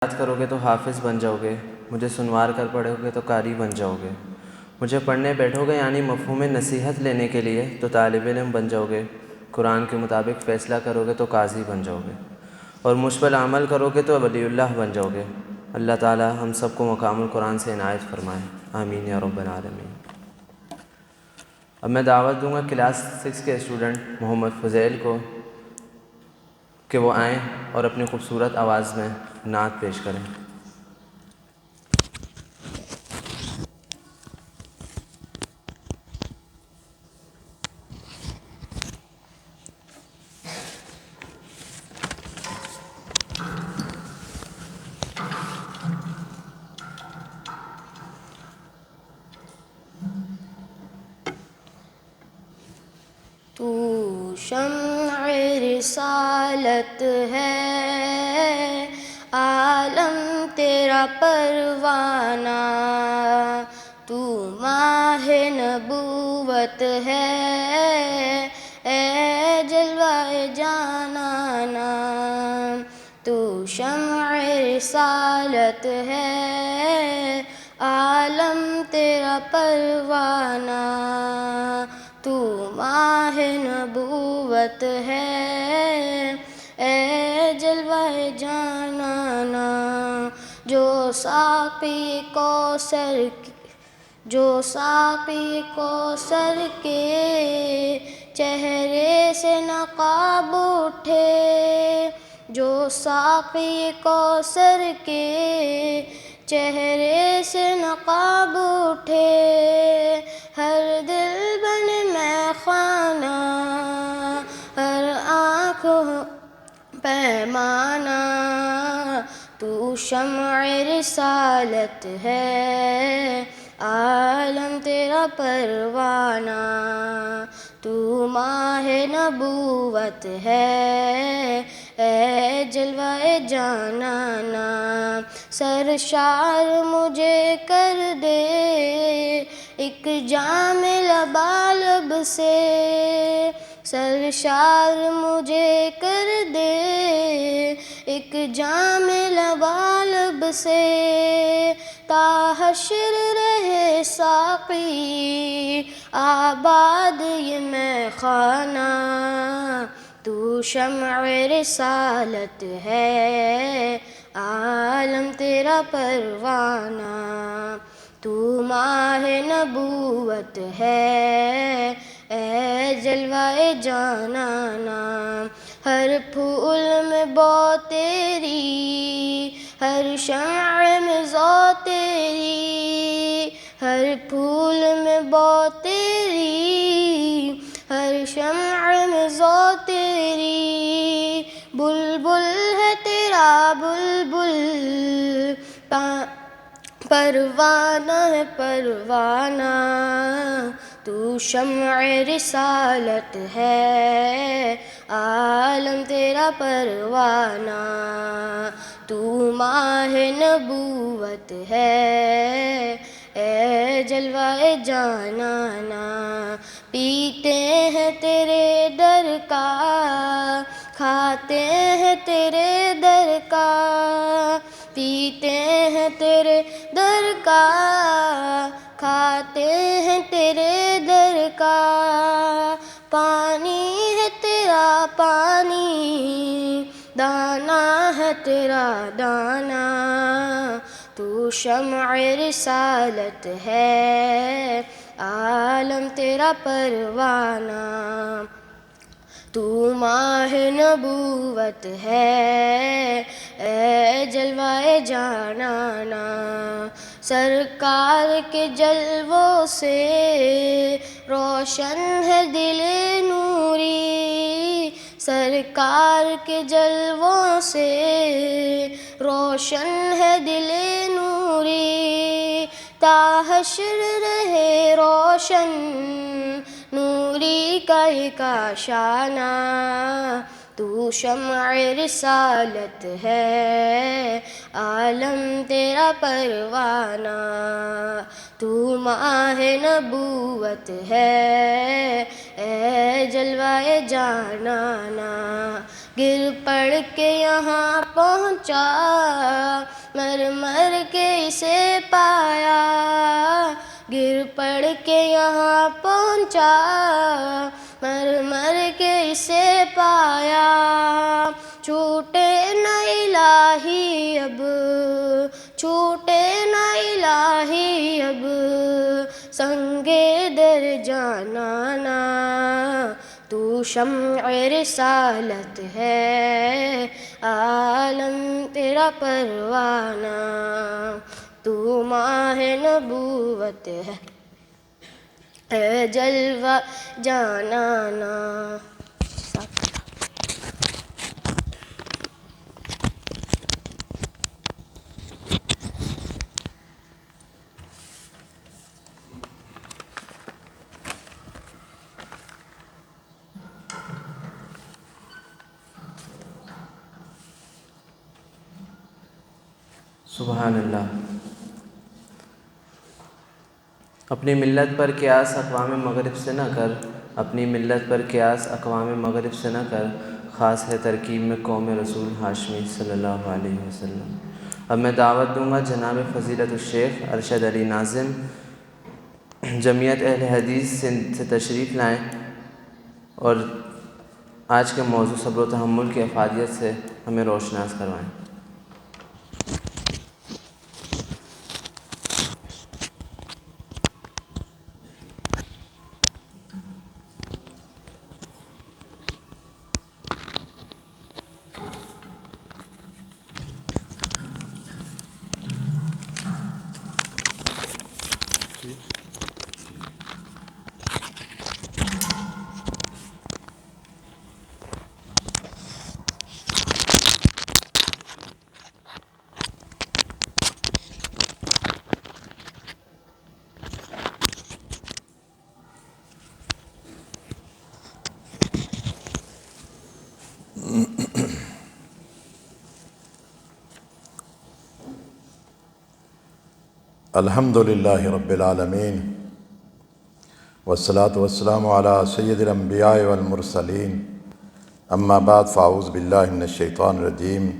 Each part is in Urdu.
یاد کرو گے تو حافظ بن جاؤ گے، مجھے سنوار کر پڑھو گے تو قاری بن جاؤ گے، مجھے پڑھنے بیٹھو گے یعنی مفہوم نصیحت لینے کے لیے تو طالب علم بن جاؤ گے، قرآن کے مطابق فیصلہ کرو گے تو قاضی بن جاؤ گے، اور مجھ پر عمل کرو گے تو ولی اللہ بن جاؤ گے۔ اللہ تعالی ہم سب کو مقام القرآن سے عنایت فرمائے، آمین یا رب العالمین۔ اب میں دعوت دوں گا کلاس 6 کے اسٹوڈنٹ محمد فضیل کو کہ وہ آئیں اور اپنی خوبصورت آواز میں نعت پیش کریں۔ تو شمع رسالت ہے، عالم تیرا پروانہ، تو ماہ نبوت ہے، اے جلوہ جانانا۔ تو شمع رسالت ہے، عالم تیرا پروانہ، تو ماہ نبوت ہے، اے جلوہ جانانا۔ جو ساقی کوثر کے چہرے سے نقاب اٹھے، جو ساقی کوثر کے چہرے سے نقاب اٹھے، ہر دل بنے میں خانہ، ہر آنکھ پیمانہ۔ تو شمع رسالت ہے، عالم تیرا پروانہ، تو ماہ نبوت ہے، اے جلوہ جانانا۔ سرشار مجھے کر دے ایک جام لبالب سے، سرشار مجھے کر دے ایک جام لبالب سے، تا حشر رہے ساقی آباد یہ مے خانہ۔ تو شمع رسالت ہے، عالم تیرا پروانہ، تو ماہ نبوت ہے، اے جلوہ جانانا۔ ہر پھول میں بو تیری، ہر شمع میں ذو تیری، ہر پھول میں بو تیری، ہر شمع میں ذو تیری۔ بلبل ہے تیرا بلبل، پروانہ ہے پروانہ۔ تو شمع رسالت ہے، عالم تیرا پروانہ، تو ماہ نبوت ہے، اے جلوہ جانانا۔ پیتے ہیں تیرے در کا، کھاتے ہیں تیرے در کا، پیتے ہیں تیرے در کا، کھاتے ہیں تیرے در کا۔ پانی ہے تیرا پانی، دانا ہے تیرا دانا۔ تو شمع رسالت ہے، عالم تیرا پروانہ، تو ماہ نبوت ہے، اے جلوہ جانانا۔ سرکار کے جلووں سے روشن ہے دل نوری، سرکار کے جلووں سے روشن ہے دل نوری، تا حشر رہے روشن نوری کا ایک آشانہ۔ تو شمع رسالت ہے، عالم تیرا پروانہ، تو ماہ نبوت ہے، اے جلوہ جانانا۔ گر پڑ کے یہاں پہنچا، مر مر کے اسے پایا، گر پڑ کے یہاں پہنچا، مر مر کے اسے پایا، چھوٹے نہ الہی اب، چھوٹے نہ الہی اب، سنگے در جانانا، تو شمع رسالت ہے، عالم تیرا پروانہ، تو ماہ نبوت ہے، اے جلوہ جانانا۔ سبحان اللہ۔ اپنی ملت پر قیاس اقوام مغرب سے نہ کر، اپنی ملت پر قیاس اقوام مغرب سے نہ کر، خاص ہے ترکیب میں قوم رسول ہاشمی صلی اللہ علیہ وسلم۔ اب میں دعوت دوں گا جناب فضیلت الشیخ ارشد علی ناظم جمعیت اہل حدیث سندھ سے تشریف لائیں اور آج کے موضوع صبر و تحمل کی افادیت سے ہمیں روشناس کروائیں۔ الحمد للہ رب العالمین والصلاة والسلام علی سید الانبیاء والمرسلین، اما بعد فاعوذ باللہ من الشیطان الرجیم،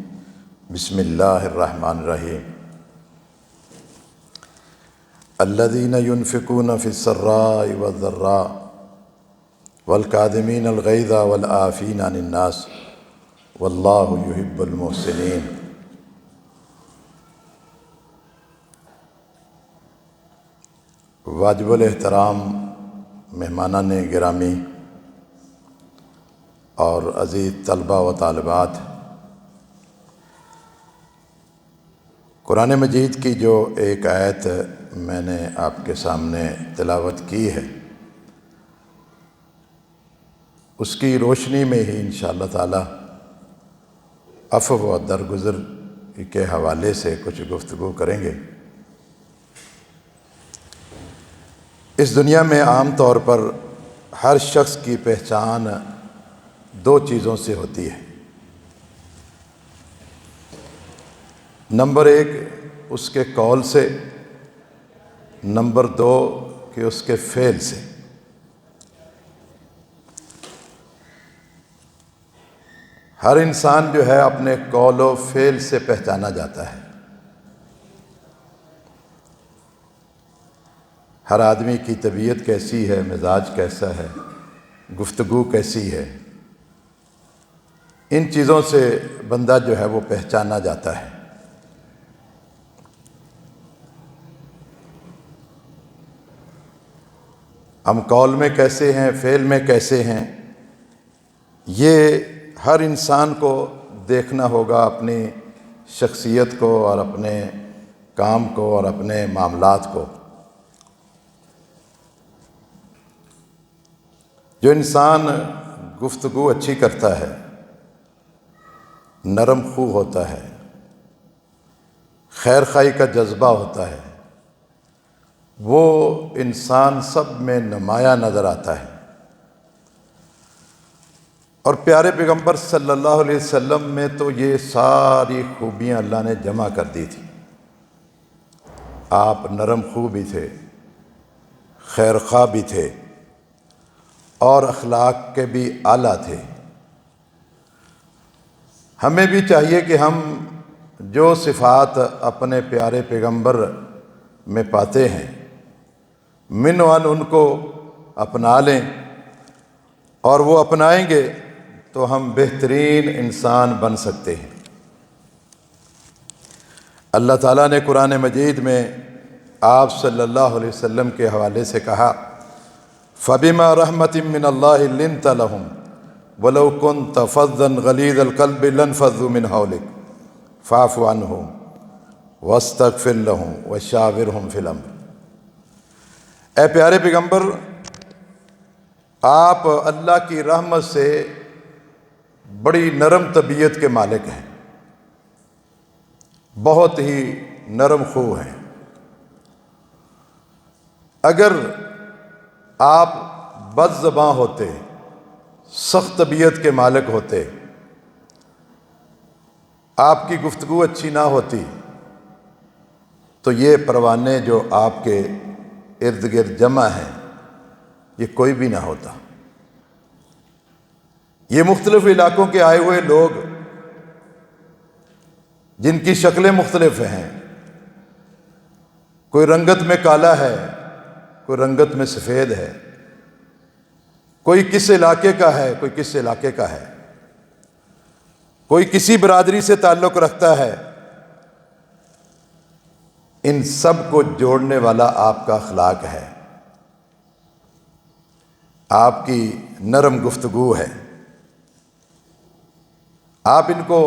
بسم اللہ الرحمن الرحیم۔ الذین ينفقون فی السراء والضراء والکاظمین الغیظ والعافین عن الناس واللہ یحب المحسنین۔ واجب الاحترام مہمانان گرامی اور عزیز طلبہ و طالبات، قرآن مجید کی جو ایک آیت میں نے آپ کے سامنے تلاوت کی ہے، اس کی روشنی میں ہی انشاءاللہ تعالی عفو و درگزر کے حوالے سے کچھ گفتگو کریں گے۔ اس دنیا میں عام طور پر ہر شخص کی پہچان دو چیزوں سے ہوتی ہے۔ نمبر ایک اس کے قول سے، نمبر دو کہ اس کے فعل سے۔ ہر انسان جو ہے اپنے قول و فعل سے پہچانا جاتا ہے۔ ہر آدمی کی طبیعت کیسی ہے، مزاج کیسا ہے، گفتگو کیسی ہے، ان چیزوں سے بندہ جو ہے وہ پہچانا جاتا ہے۔ ہم قول میں کیسے ہیں، فعل میں کیسے ہیں، یہ ہر انسان کو دیکھنا ہوگا، اپنی شخصیت کو اور اپنے کام کو اور اپنے معاملات کو۔ جو انسان گفتگو اچھی کرتا ہے، نرم خو ہوتا ہے، خیر خواہی کا جذبہ ہوتا ہے، وہ انسان سب میں نمایاں نظر آتا ہے۔ اور پیارے پیغمبر صلی اللہ علیہ وسلم میں تو یہ ساری خوبیاں اللہ نے جمع کر دی تھی۔ آپ نرم خو بھی تھے، خیر خواہ بھی تھے، اور اخلاق کے بھی اعلیٰ تھے۔ ہمیں بھی چاہیے کہ ہم جو صفات اپنے پیارے پیغمبر میں پاتے ہیں من وان ان کو اپنا لیں، اور وہ اپنائیں گے تو ہم بہترین انسان بن سکتے ہیں۔ اللہ تعالیٰ نے قرآن مجید میں آپ صلی اللہ علیہ وسلم کے حوالے سے کہا فَبِمَا رَحْمَةٍ مِّنَ اللَّهِ لِنْتَ لَهُمْ وَلَوْ كُنْتَ فَظًّا غَلِيظَ الْقَلْبِ لَانفَضُّوا مِنْ حَوْلِكَ فَاعْفُ عَنْهُمْ وَاسْتَغْفِرْ لَهُمْ وَشَاوِرْهُمْ فِي الْأَمْرِ۔ اے پیارے پیغمبر، آپ اللہ کی رحمت سے بڑی نرم طبیعت کے مالک ہیں، بہت ہی نرم خو ہیں۔ اگر آپ بد زباں ہوتے، سخت طبیعت کے مالک ہوتے، آپ کی گفتگو اچھی نہ ہوتی، تو یہ پروانے جو آپ کے ارد گرد جمع ہیں یہ کوئی بھی نہ ہوتا۔ یہ مختلف علاقوں کے آئے ہوئے لوگ جن کی شکلیں مختلف ہیں، کوئی رنگت میں کالا ہے، کوئی رنگت میں سفید ہے، کوئی کس علاقے کا ہے، کوئی کس علاقے کا ہے، کوئی کسی برادری سے تعلق رکھتا ہے، ان سب کو جوڑنے والا آپ کا اخلاق ہے، آپ کی نرم گفتگو ہے۔ آپ ان کو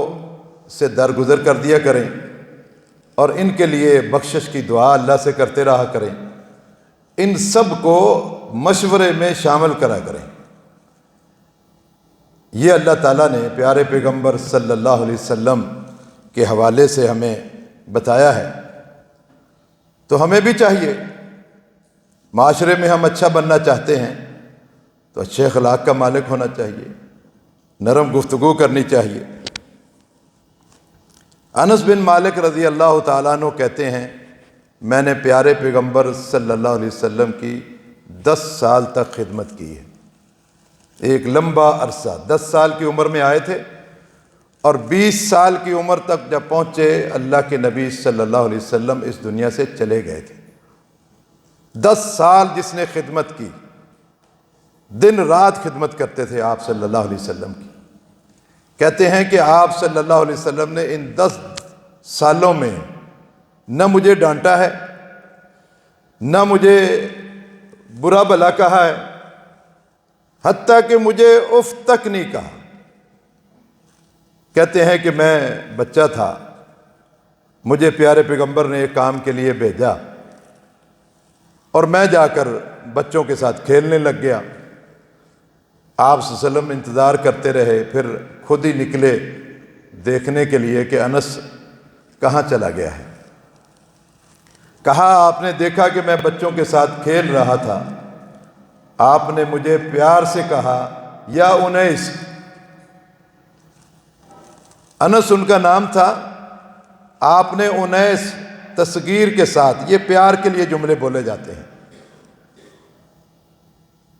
سے درگزر کر دیا کریں اور ان کے لیے بخشش کی دعا اللہ سے کرتے رہا کریں، ان سب کو مشورے میں شامل کرا کریں۔ یہ اللہ تعالیٰ نے پیارے پیغمبر صلی اللہ علیہ وسلم کے حوالے سے ہمیں بتایا ہے، تو ہمیں بھی چاہیے، معاشرے میں ہم اچھا بننا چاہتے ہیں تو اچھے اخلاق کا مالک ہونا چاہیے، نرم گفتگو کرنی چاہیے۔ انس بن مالک رضی اللہ تعالیٰ عنہ کہتے ہیں میں نے پیارے پیغمبر صلی اللہ علیہ وسلم کی 10 سال تک خدمت کی ہے، ایک لمبا عرصہ، 10 سال کی عمر میں آئے تھے اور 20 سال کی عمر تک جب پہنچے اللہ کے نبی صلی اللہ علیہ وسلم اس دنیا سے چلے گئے تھے۔ 10 سال جس نے خدمت کی، دن رات خدمت کرتے تھے آپ صلی اللہ علیہ وسلم کی۔ کہتے ہیں کہ آپ صلی اللہ علیہ وسلم نے ان 10 سالوں میں نہ مجھے ڈانٹا ہے، نہ مجھے برا بھلا کہا ہے، حتیٰ کہ مجھے اف تک نہیں کہا۔ کہتے ہیں کہ میں بچہ تھا، مجھے پیارے پیغمبر نے ایک کام کے لیے بھیجا اور میں جا کر بچوں کے ساتھ کھیلنے لگ گیا۔ آپ صلی اللہ علیہ وسلم انتظار کرتے رہے، پھر خود ہی نکلے دیکھنے کے لیے کہ انس کہاں چلا گیا ہے۔ کہا آپ نے دیکھا کہ میں بچوں کے ساتھ کھیل رہا تھا، آپ نے مجھے پیار سے کہا یا انیس، انس ان کا نام تھا، آپ نے انیس تصغیر کے ساتھ، یہ پیار کے لیے جملے بولے جاتے ہیں،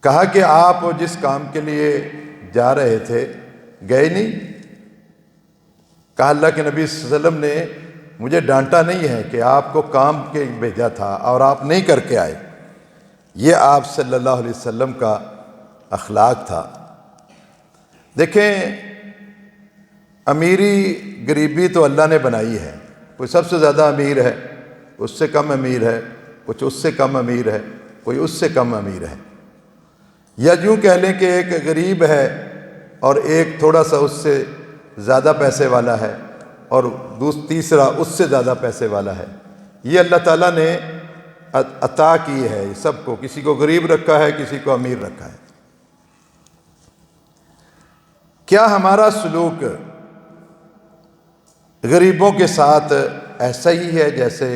کہا کہ آپ جس کام کے لیے جا رہے تھے گئے نہیں؟ کہا اللہ کے نبی صلی اللہ علیہ وسلم نے مجھے ڈانٹا نہیں ہے کہ آپ کو کام کے بھیجا تھا اور آپ نہیں کر کے آئے۔ یہ آپ صلی اللہ علیہ وسلم کا اخلاق تھا۔ دیکھیں، امیری غریبی تو اللہ نے بنائی ہے، کوئی سب سے زیادہ امیر ہے، اس سے کم امیر ہے، کچھ اس سے کم امیر ہے، کوئی اس سے کم امیر ہے، یا یوں کہہ لیں کہ ایک غریب ہے اور ایک تھوڑا سا اس سے زیادہ پیسے والا ہے اور تیسرا اس سے زیادہ پیسے والا ہے۔ یہ اللہ تعالیٰ نے عطا کی ہے سب کو، کسی کو غریب رکھا ہے، کسی کو امیر رکھا ہے۔ کیا ہمارا سلوک غریبوں کے ساتھ ایسا ہی ہے جیسے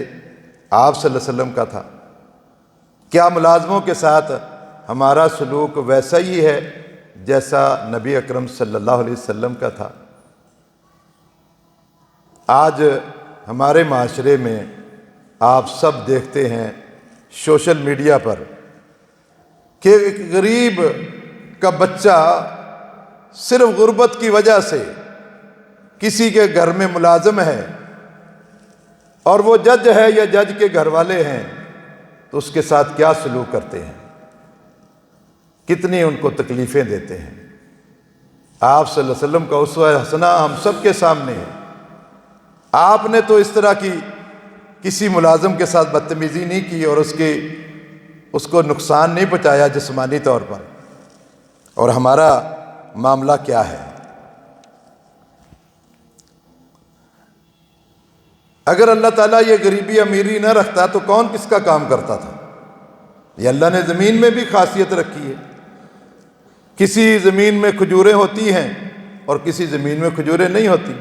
آپ صلی اللہ علیہ وسلم کا تھا؟ کیا ملازموں کے ساتھ ہمارا سلوک ویسا ہی ہے جیسا نبی اکرم صلی اللہ علیہ وسلم کا تھا؟ آج ہمارے معاشرے میں آپ سب دیکھتے ہیں سوشل میڈیا پر کہ ایک غریب کا بچہ صرف غربت کی وجہ سے کسی کے گھر میں ملازم ہے اور وہ جج ہے یا جج کے گھر والے ہیں تو اس کے ساتھ کیا سلوک کرتے ہیں، کتنی ان کو تکلیفیں دیتے ہیں۔ آپ صلی اللہ علیہ وسلم کا اسوہ حسنہ ہم سب کے سامنے ہے۔ آپ نے تو اس طرح کی کسی ملازم کے ساتھ بدتمیزی نہیں کی اور اس کو نقصان نہیں پہنچایا جسمانی طور پر، اور ہمارا معاملہ کیا ہے؟ اگر اللہ تعالیٰ یہ غریبی امیری نہ رکھتا تو کون کس کا کام کرتا تھا؟ یہ اللہ نے زمین میں بھی خاصیت رکھی ہے۔ کسی زمین میں کھجوریں ہوتی ہیں اور کسی زمین میں کھجوریں نہیں ہوتی۔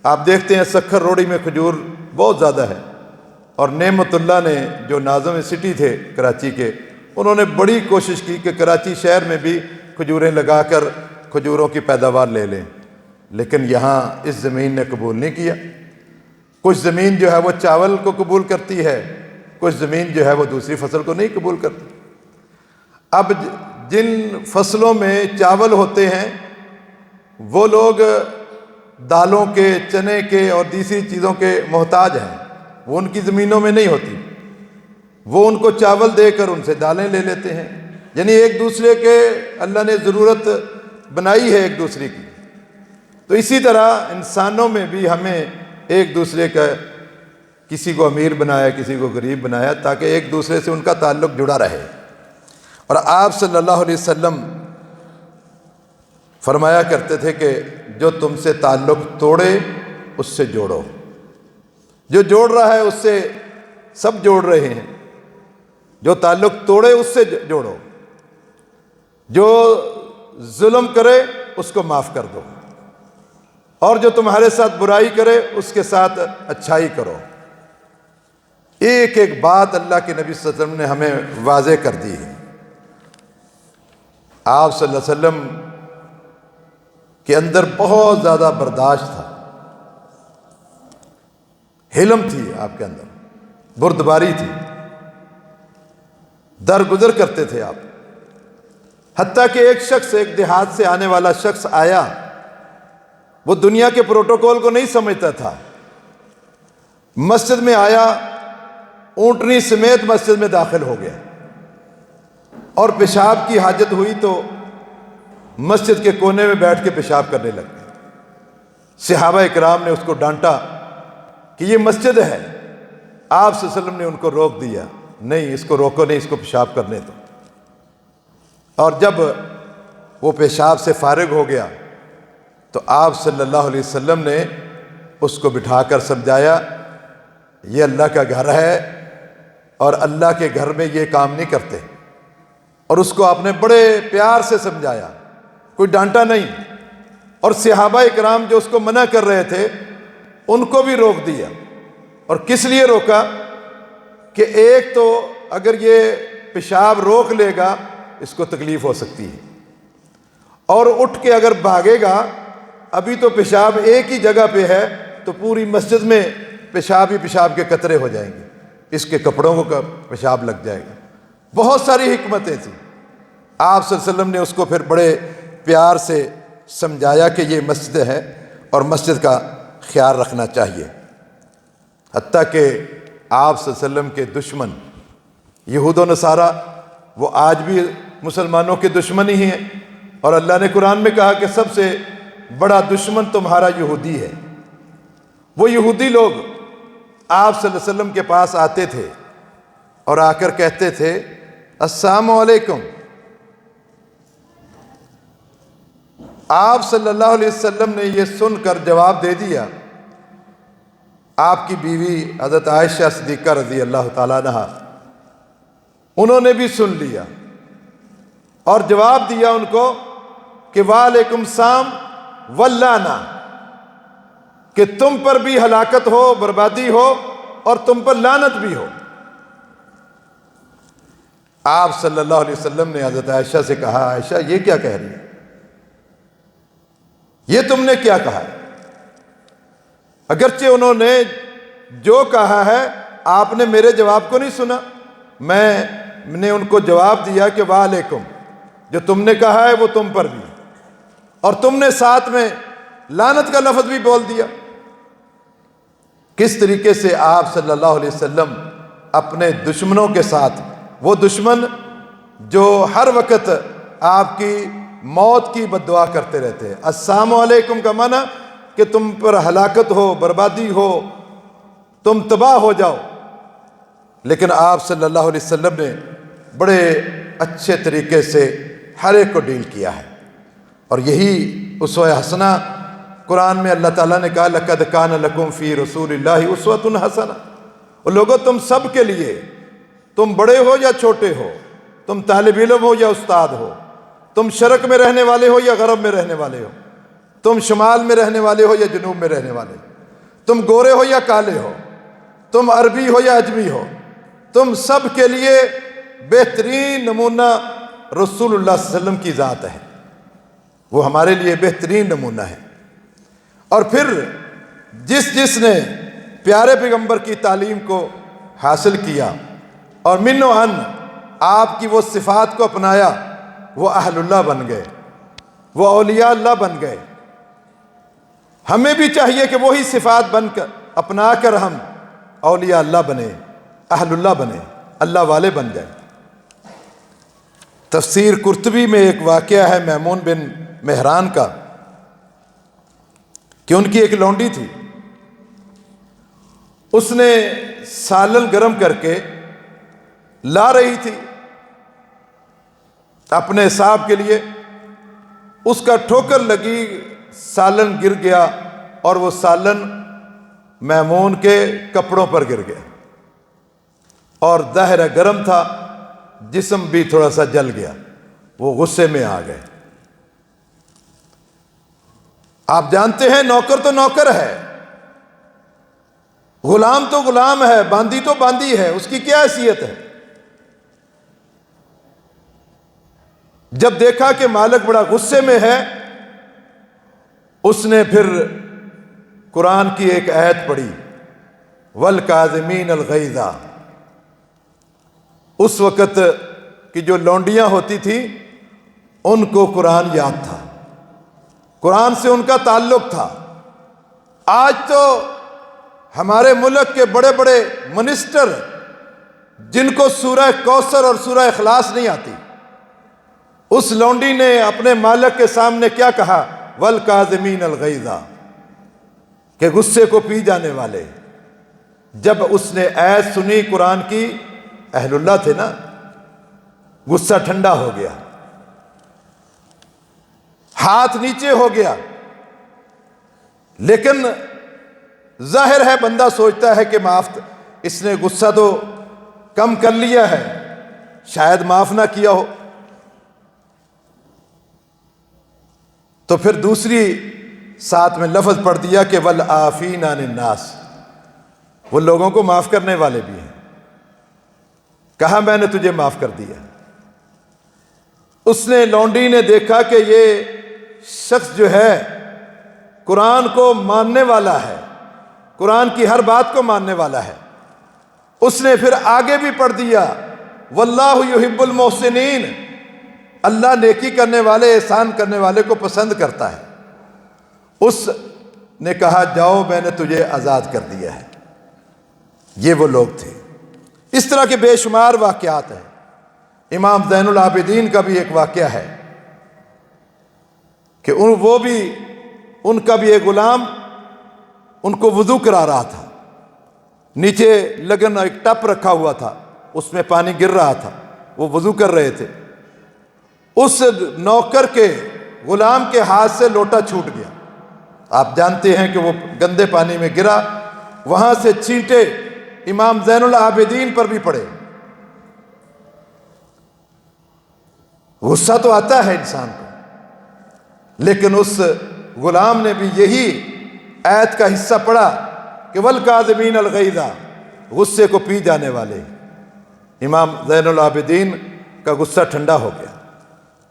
آپ دیکھتے ہیں سکھر روڑی میں کھجور بہت زیادہ ہے، اور نعمت اللہ نے جو ناظم سٹی تھے کراچی کے، انہوں نے بڑی کوشش کی کہ کراچی شہر میں بھی کھجوریں لگا کر کھجوروں کی پیداوار لے لیں، لیکن یہاں اس زمین نے قبول نہیں کیا۔ کچھ زمین جو ہے وہ چاول کو قبول کرتی ہے، کچھ زمین جو ہے وہ دوسری فصل کو نہیں قبول کرتی۔ اب جن فصلوں میں چاول ہوتے ہیں وہ لوگ دالوں کے، چنے کے اور دوسری چیزوں کے محتاج ہیں، وہ ان کی زمینوں میں نہیں ہوتی، وہ ان کو چاول دے کر ان سے دالیں لے لیتے ہیں۔ یعنی ایک دوسرے کے اللہ نے ضرورت بنائی ہے ایک دوسرے کی۔ تو اسی طرح انسانوں میں بھی ہمیں ایک دوسرے کا، کسی کو امیر بنایا کسی کو غریب بنایا، تاکہ ایک دوسرے سے ان کا تعلق جڑا رہے۔ اور آپ صلی اللہ علیہ وسلم فرمایا کرتے تھے کہ جو تم سے تعلق توڑے اس سے جوڑو، جو جوڑ رہا ہے اس سے سب جوڑ رہے ہیں، جو تعلق توڑے اس سے جوڑو، جو ظلم کرے اس کو معاف کر دو، اور جو تمہارے ساتھ برائی کرے اس کے ساتھ اچھائی کرو۔ ایک ایک بات اللہ کے نبی صلی اللہ علیہ وسلم نے ہمیں واضح کر دی ہے۔ آپ صلی اللہ علیہ وسلم کے اندر بہت زیادہ برداشت تھا، حلم تھی آپ کے اندر، بردباری تھی، درگزر کرتے تھے آپ۔ حتیٰ کہ ایک شخص، ایک دیہات سے آنے والا شخص آیا، وہ دنیا کے پروٹوکول کو نہیں سمجھتا تھا، مسجد میں آیا، اونٹنی سمیت مسجد میں داخل ہو گیا، اور پیشاب کی حاجت ہوئی تو مسجد کے کونے میں بیٹھ کے پیشاب کرنے لگ گئے۔ صحابہ اکرام نے اس کو ڈانٹا کہ یہ مسجد ہے۔ آپ صلی اللہ علیہ وسلم نے ان کو روک دیا، نہیں اس کو روکو نہیں، اس کو پیشاب کرنے دو۔ اور جب وہ پیشاب سے فارغ ہو گیا تو آپ صلی اللہ علیہ وسلم نے اس کو بٹھا کر سمجھایا، یہ اللہ کا گھر ہے اور اللہ کے گھر میں یہ کام نہیں کرتے، اور اس کو آپ نے بڑے پیار سے سمجھایا، کوئی ڈانٹا نہیں۔ اور صحابہ اکرام جو اس کو منع کر رہے تھے ان کو بھی روک دیا۔ اور کس لیے روکا؟ کہ ایک تو اگر یہ پیشاب روک لے گا اس کو تکلیف ہو سکتی ہے، اور اٹھ کے اگر بھاگے گا، ابھی تو پیشاب ایک ہی جگہ پہ ہے تو پوری مسجد میں پیشاب ہی پیشاب کے قطرے ہو جائیں گے، اس کے کپڑوں کو پیشاب لگ جائے گا۔ بہت ساری حکمتیں تھیں۔ آپ صلی اللہ علیہ وسلم نے اس کو پھر بڑے پیار سے سمجھایا کہ یہ مسجد ہے اور مسجد کا خیال رکھنا چاہیے۔ حتیٰ کہ آپ صلی اللہ علیہ وسلم کے دشمن یہود و نصارہ، وہ آج بھی مسلمانوں کے دشمن ہی ہیں، اور اللہ نے قرآن میں کہا کہ سب سے بڑا دشمن تمہارا یہودی ہے۔ وہ یہودی لوگ آپ صلی اللہ علیہ وسلم کے پاس آتے تھے اور آ کر کہتے تھے السلام علیکم۔ آپ صلی اللہ علیہ وسلم نے یہ سن کر جواب دے دیا۔ آپ کی بیوی حضرت عائشہ صدیقہ رضی اللہ تعالیٰ عنہا، انہوں نے بھی سن لیا اور جواب دیا ان کو کہ وعلیکم السلام واللعنہ، کہ تم پر بھی ہلاکت ہو، بربادی ہو، اور تم پر لعنت بھی ہو۔ آپ صلی اللہ علیہ وسلم نے حضرت عائشہ سے کہا، عائشہ یہ کیا کہہ رہی ہے؟ یہ تم نے کیا کہا ہے؟ اگرچہ انہوں نے جو کہا ہے آپ نے میرے جواب کو نہیں سنا، میں نے ان کو جواب دیا کہ وعلیکم، جو تم نے کہا ہے وہ تم پر بھی، اور تم نے ساتھ میں لعنت کا لفظ بھی بول دیا۔ کس طریقے سے آپ صلی اللہ علیہ وسلم اپنے دشمنوں کے ساتھ، وہ دشمن جو ہر وقت آپ کی موت کی بد دعا کرتے رہتے ہیں، السلام علیکم کا معنی کہ تم پر ہلاکت ہو، بربادی ہو، تم تباہ ہو جاؤ، لیکن آپ صلی اللہ علیہ وسلم نے بڑے اچھے طریقے سے ہر ایک کو ڈیل کیا ہے۔ اور یہی اسوہ حسنہ قرآن میں اللہ تعالیٰ نے کہا لَقَدْ كَانَ لَكُمْ فِي رَسُولِ اللَّهِ أُسْوَةٌ حَسَنَةٌ۔ اور لوگوں تم سب کے لیے، تم بڑے ہو یا چھوٹے ہو، تم طالب علم ہو یا استاد ہو، تم شرق میں رہنے والے ہو یا غرب میں رہنے والے ہو، تم شمال میں رہنے والے ہو یا جنوب میں رہنے والے ہو، تم گورے ہو یا کالے ہو، تم عربی ہو یا اجمی ہو، تم سب کے لیے بہترین نمونہ رسول اللہ صلی اللہ علیہ وسلم کی ذات ہے۔ وہ ہمارے لیے بہترین نمونہ ہے۔ اور پھر جس نے پیارے پیغمبر کی تعلیم کو حاصل کیا اور من و عن آپ کی وہ صفات کو اپنایا، وہ اہل اللہ بن گئے، وہ اولیاء اللہ بن گئے۔ ہمیں بھی چاہیے کہ وہی صفات بن کر اپنا کر ہم اولیاء اللہ بنے، اہل اللہ بنے، اللہ والے بن جائیں۔ تفسیر قرطبی میں ایک واقعہ ہے میمون بن مہران کا، کہ ان کی ایک لونڈی تھی، اس نے سالن گرم کر کے لا رہی تھی اپنے صاحب کے لیے، اس کا ٹھوکر لگی، سالن گر گیا اور وہ سالن میمون کے کپڑوں پر گر گیا، اور ظاہر گرم تھا، جسم بھی تھوڑا سا جل گیا، وہ غصے میں آ گئے۔ آپ جانتے ہیں نوکر تو نوکر ہے، غلام تو غلام ہے، باندی تو باندی ہے، اس کی کیا حیثیت ہے؟ جب دیکھا کہ مالک بڑا غصے میں ہے، اس نے پھر قرآن کی ایک آیت پڑھی وَالْكَاظِمِينَ الْغَيْظَ۔ اس وقت کی جو لونڈیاں ہوتی تھیں ان کو قرآن یاد تھا، قرآن سے ان کا تعلق تھا۔ آج تو ہمارے ملک کے بڑے بڑے منسٹر جن کو سورہ کوثر اور سورہ اخلاص نہیں آتی، اس لونڈی نے اپنے مالک کے سامنے کیا کہا وَالْكَاظِمِينَ الْغَيْظَ، کہ غصے کو پی جانے والے۔ جب اس نے آیت سنی قرآن کی، اہل اللہ تھے نا، غصہ ٹھنڈا ہو گیا، ہاتھ نیچے ہو گیا۔ لیکن ظاہر ہے بندہ سوچتا ہے کہ اس نے غصہ تو کم کر لیا ہے، شاید معاف نہ کیا ہو۔ تو پھر دوسری ساتھ میں لفظ پڑھ دیا کہ وَالْعَافِينَ عَنِ النَّاسِ، وہ لوگوں کو معاف کرنے والے بھی ہیں۔ کہا میں نے تجھے معاف کر دیا۔ اس نے لونڈی نے دیکھا کہ یہ شخص جو ہے قرآن کو ماننے والا ہے، قرآن کی ہر بات کو ماننے والا ہے۔ اس نے پھر آگے بھی پڑھ دیا واللہ یحب المحسنین، اللہ نیکی کرنے والے، احسان کرنے والے کو پسند کرتا ہے۔ اس نے کہا جاؤ میں نے تجھے آزاد کر دیا ہے۔ یہ وہ لوگ تھے۔ اس طرح کے بے شمار واقعات ہیں۔ امام زین العابدین کا بھی ایک واقعہ ہے کہ ان کا بھی ایک غلام ان کو وضو کرا رہا تھا، نیچے لگن ایک ٹپ رکھا ہوا تھا، اس میں پانی گر رہا تھا، وہ وضو کر رہے تھے۔ اس نوکر کے غلام کے ہاتھ سے لوٹا چھوٹ گیا، آپ جانتے ہیں کہ وہ گندے پانی میں گرا، وہاں سے چھینٹے امام زین العابدین پر بھی پڑے۔ غصہ تو آتا ہے انسان کو، لیکن اس غلام نے بھی یہی آیت کا حصہ پڑھا کہ وَالْكَاظِمِينَ الْغَيْظَ، غصے کو پی جانے والے۔ امام زین العابدین کا غصہ ٹھنڈا ہو گیا۔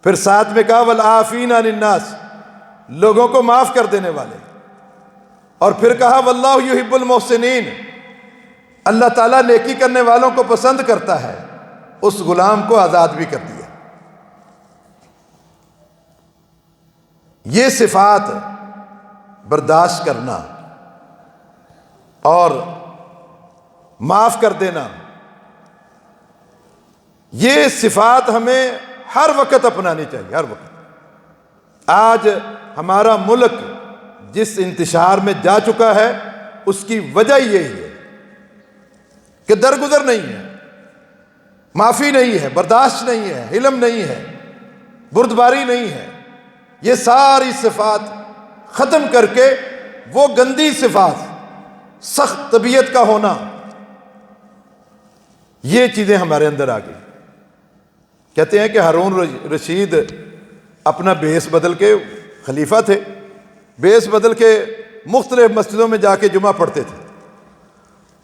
پھر ساتھ میں کہا وَالْعَافِينَ عَنِ النَّاسِ، لوگوں کو معاف کر دینے والے۔ اور پھر کہا وَاللَّهُ يُحِبُّ الْمُحْسِنِينَ، اللہ تعالیٰ نیکی کرنے والوں کو پسند کرتا ہے۔ اس غلام کو آزاد بھی کر دیا۔ یہ صفات برداشت کرنا اور معاف کر دینا، یہ صفات ہمیں ہر وقت اپنانی چاہیے، ہر وقت۔ آج ہمارا ملک جس انتشار میں جا چکا ہے اس کی وجہ یہی ہے کہ درگزر نہیں ہے، معافی نہیں ہے، برداشت نہیں ہے، حلم نہیں ہے، بردباری نہیں ہے۔ یہ ساری صفات ختم کر کے وہ گندی صفات، سخت طبیعت کا ہونا، یہ چیزیں ہمارے اندر آ گئی۔ کہتے ہیں کہ ہارون رشید اپنا بیس بدل کے خلیفہ تھے، بیس بدل کے مختلف مسجدوں میں جا کے جمعہ پڑھتے تھے۔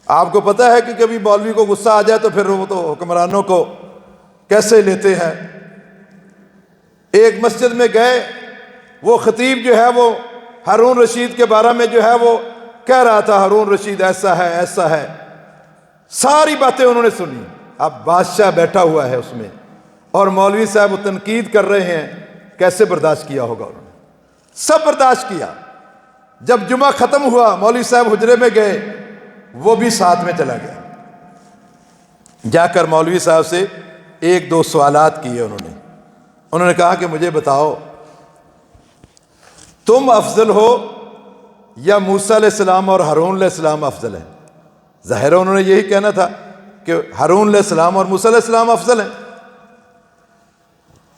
آپ کو پتہ ہے کہ کبھی مولوی کو غصہ آ جائے تو پھر وہ تو حکمرانوں کو کیسے لیتے ہیں۔ ایک مسجد میں گئے، وہ خطیب جو ہے وہ ہارون رشید کے بارے میں جو ہے وہ کہہ رہا تھا، ہارون رشید ایسا ہے ایسا ہے، ساری باتیں انہوں نے سنی۔ اب بادشاہ بیٹھا ہوا ہے اس میں اور مولوی صاحب وہ تنقید کر رہے ہیں، کیسے برداشت کیا ہوگا انہوں نے؟ سب برداشت کیا۔ جب جمعہ ختم ہوا، مولوی صاحب حجرے میں گئے، وہ بھی ساتھ میں چلا گیا۔ جا کر مولوی صاحب سے ایک دو سوالات کیے انہوں نے کہا کہ مجھے بتاؤ، تم افضل ہو یا موسیٰ علیہ السلام اور ہارون علیہ السلام افضل ہیں؟ ظاہر ہے انہوں نے یہی کہنا تھا کہ ہارون علیہ السلام اور موسیٰ علیہ السلام افضل ہیں۔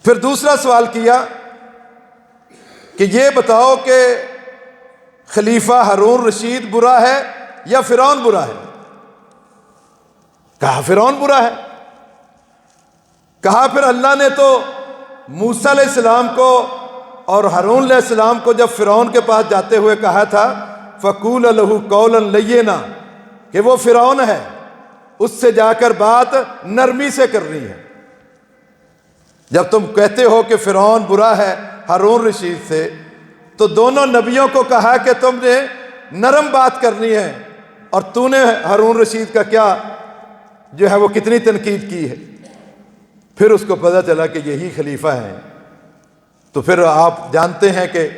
پھر دوسرا سوال کیا کہ یہ بتاؤ کہ خلیفہ ہارون رشید برا ہے یا فرعون برا ہے؟ کہا فرعون برا ہے۔ کہا پھر اللہ نے تو موسیٰ علیہ السلام کو اور ہارون علیہ السلام کو جب فرعون کے پاس جاتے ہوئے کہا تھا فَقُولَ لَهُ قَوْلًا لَيِّنًا، کہ وہ فرعون ہے، اس سے جا کر بات نرمی سے کرنی ہے۔ جب تم کہتے ہو کہ فرعون برا ہے ہارون رشید سے، تو دونوں نبیوں کو کہا کہ تم نے نرم بات کرنی ہے، اور تو نے ہارون رشید کا کیا جو ہے وہ کتنی تنقید کی ہے۔ پھر اس کو پتہ چلا کہ یہی خلیفہ ہیں۔ تو پھر آپ جانتے ہیں کہ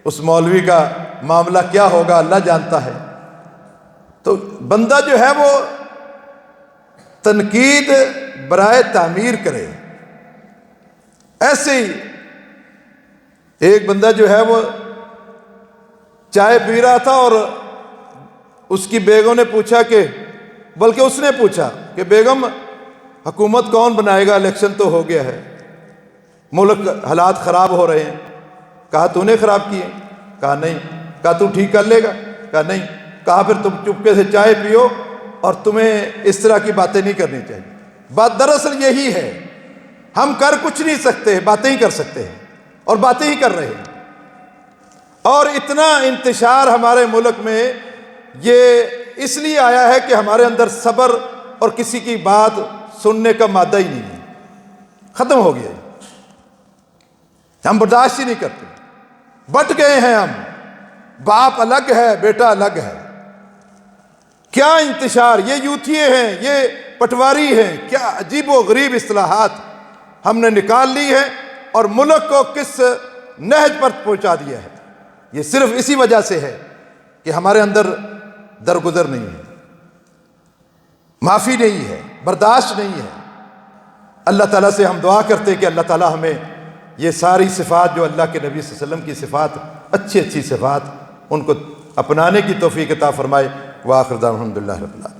اس مولوی کا معاملہ کیا ہوگا، اللہ جانتا ہے۔ تو بندہ جو ہے وہ تنقید برائے تعمیر کرے۔ ایسے ہی ایک بندہ جو ہے وہ چائے پی رہا تھا اور اس کی بیگم نے پوچھا کہ، بلکہ اس نے پوچھا کہ بیگم حکومت کون بنائے گا، الیکشن تو ہو گیا ہے، ملک حالات خراب ہو رہے ہیں۔ کہا تو نے خراب کیے؟ کہا نہیں۔ کہا تو ٹھیک کر لے گا؟ کہا نہیں۔ کہا پھر تم چپکے سے چائے پیو اور تمہیں اس طرح کی باتیں نہیں کرنی چاہیے۔ بات دراصل یہی ہے، ہم کر کچھ نہیں سکتے، باتیں ہی کر سکتے ہیں، اور باتیں ہی کر رہے ہیں۔ اور اتنا انتشار ہمارے ملک میں یہ اس لیے آیا ہے کہ ہمارے اندر صبر اور کسی کی بات سننے کا مادہ ہی نہیں ہے، ختم ہو گیا ہے۔ ہم برداشت ہی نہیں کرتے، بٹ گئے ہیں ہم، باپ الگ ہے بیٹا الگ ہے۔ کیا انتشار، یہ یوتھیے ہیں، یہ پٹواری ہیں، کیا عجیب و غریب اصطلاحات ہم نے نکال لی ہے اور ملک کو کس نہج پر پہنچا دیا ہے۔ یہ صرف اسی وجہ سے ہے کہ ہمارے اندر درگزر نہیں ہے، معافی نہیں ہے، برداشت نہیں ہے۔ اللہ تعالیٰ سے ہم دعا کرتے ہیں کہ اللہ تعالیٰ ہمیں یہ ساری صفات جو اللہ کے نبی صلی اللہ علیہ وسلم کی صفات، اچھی اچھی صفات، ان کو اپنانے کی توفیق عطا فرمائے۔ وآخر دعوانا الحمدللہ رب العالمین۔